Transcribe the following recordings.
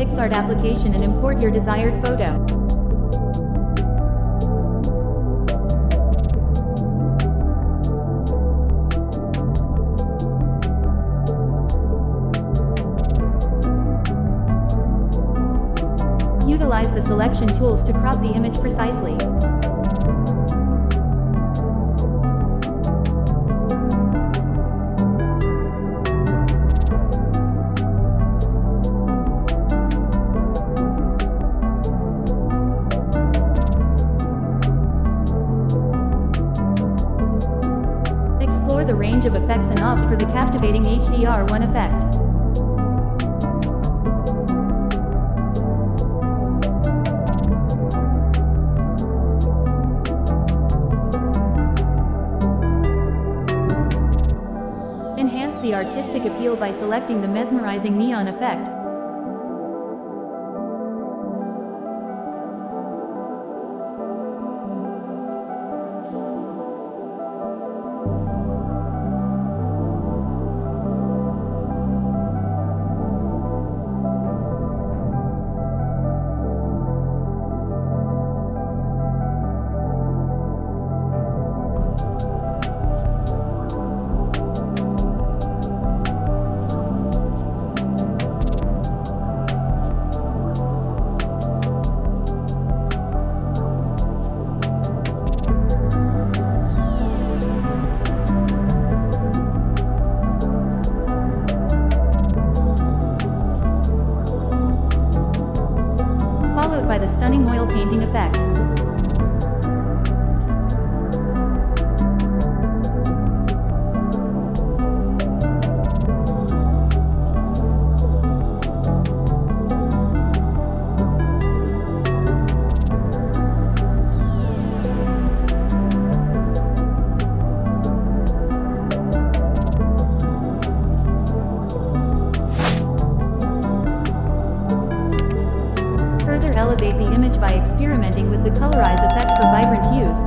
Picsart application and import your desired photo. Utilize the selection tools to crop the image precisely. Explore the range of effects and opt for the captivating HDR1 effect. Enhance the artistic appeal by selecting the mesmerizing neon effect. Followed by the stunning oil painting effect. Further elevate the image by experimenting with the colorize effect for vibrant hues.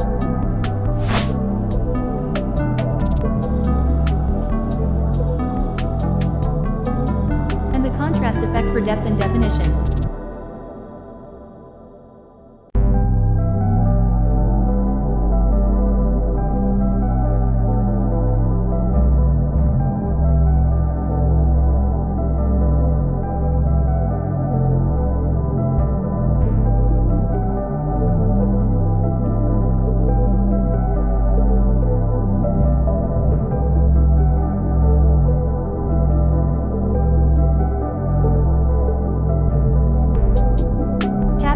And the contrast effect for depth and definition.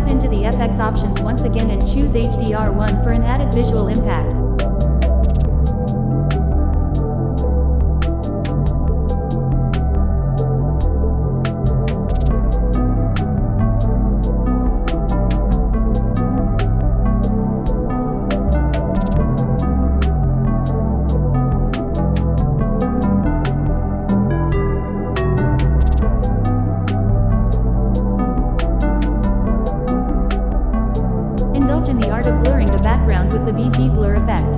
Into the FX options once again and choose HDR1 for an added visual impact. Indulge in the art of blurring the background with the BG blur effect.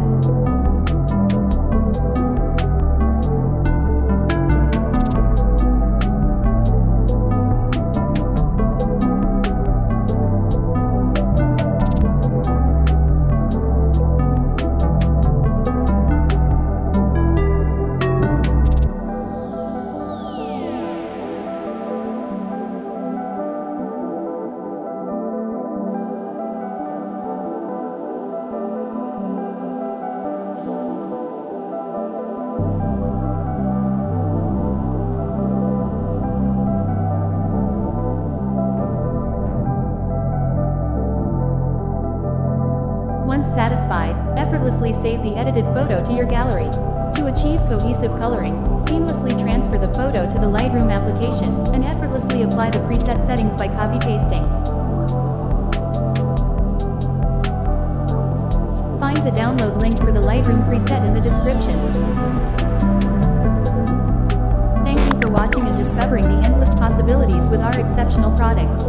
Once satisfied, effortlessly save the edited photo to your gallery. To achieve cohesive coloring, seamlessly transfer the photo to the Lightroom application, and effortlessly apply the preset settings by copy-pasting. Find the download link for the Lightroom preset in the description. Thank you for watching and discovering the endless possibilities with our exceptional products.